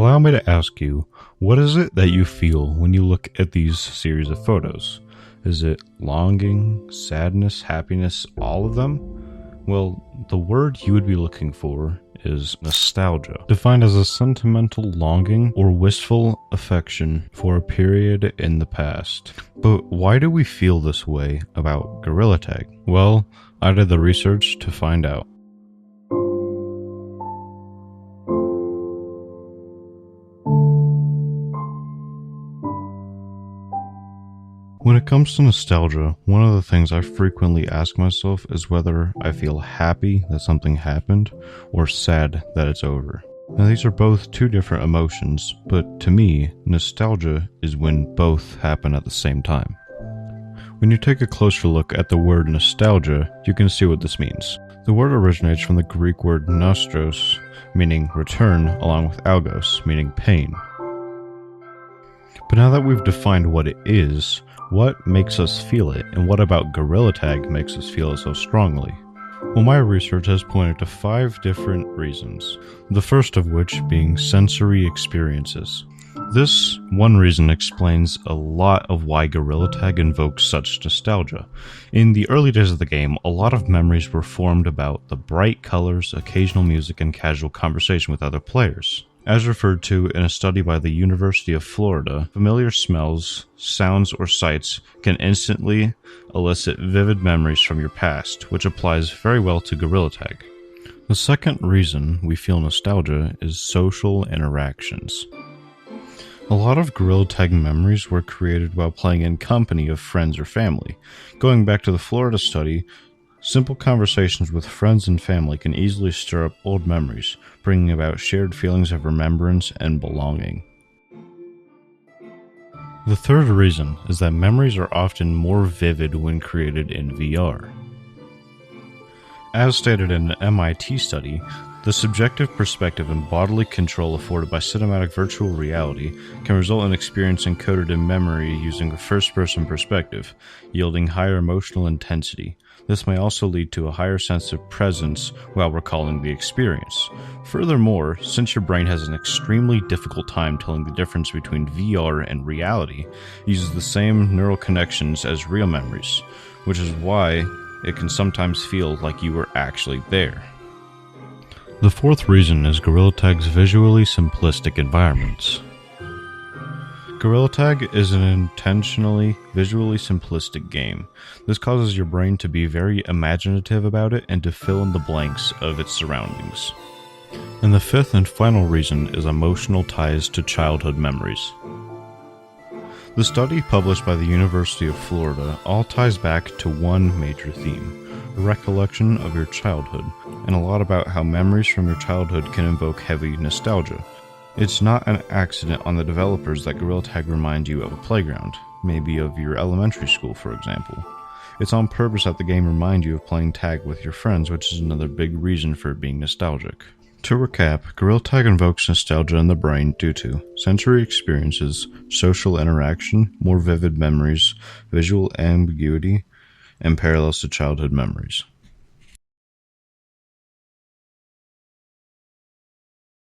Allow me to ask you, what is it that you feel when you look at these series of photos? Is it longing, sadness, happiness, all of them? Well, the word you would be looking for is nostalgia, defined as a sentimental longing or wistful affection for a period in the past. But why do we feel this way about Gorilla Tag? Well, I did the research to find out. When it comes to nostalgia, one of the things I frequently ask myself is whether I feel happy that something happened or sad that it's over. Now, these are both two different emotions, but to me, nostalgia is when both happen at the same time. When you take a closer look at the word nostalgia, you can see what this means. The word originates from the Greek word nostros, meaning return, along with algos, meaning pain. But now that we've defined what it is, what makes us feel it, and what about Gorilla Tag makes us feel it so strongly? Well, my research has pointed to 5 different reasons, the first of which being sensory experiences. This one reason explains a lot of why Gorilla Tag invokes such nostalgia. In the early days of the game, a lot of memories were formed about the bright colors, occasional music, and casual conversation with other players. As referred to in a study by the University of Florida, familiar smells, sounds, or sights can instantly elicit vivid memories from your past, which applies very well to Gorilla Tag. The second reason we feel nostalgia is social interactions. A lot of Gorilla Tag memories were created while playing in company of friends or family. Going back to the Florida study, simple conversations with friends and family can easily stir up old memories, bringing about shared feelings of remembrance and belonging. The third reason is that memories are often more vivid when created in VR. As stated in an MIT study, the subjective perspective and bodily control afforded by cinematic virtual reality can result in experience encoded in memory using a first-person perspective, yielding higher emotional intensity. This may also lead to a higher sense of presence while recalling the experience. Furthermore, since your brain has an extremely difficult time telling the difference between VR and reality, it uses the same neural connections as real memories, which is why it can sometimes feel like you were actually there. The fourth reason is Gorilla Tag's visually simplistic environments. Gorilla Tag is an intentionally visually simplistic game. This causes your brain to be very imaginative about it and to fill in the blanks of its surroundings. And the fifth and final reason is emotional ties to childhood memories. The study published by the University of Florida all ties back to one major theme: the recollection of your childhood, and a lot about how memories from your childhood can invoke heavy nostalgia. It's not an accident on the developers that Gorilla Tag remind you of a playground, maybe of your elementary school, for example. It's on purpose that the game remind you of playing tag with your friends, which is another big reason for it being nostalgic. To recap, Gorilla Tag invokes nostalgia in the brain due to sensory experiences, social interaction, more vivid memories, visual ambiguity, and parallels to childhood memories.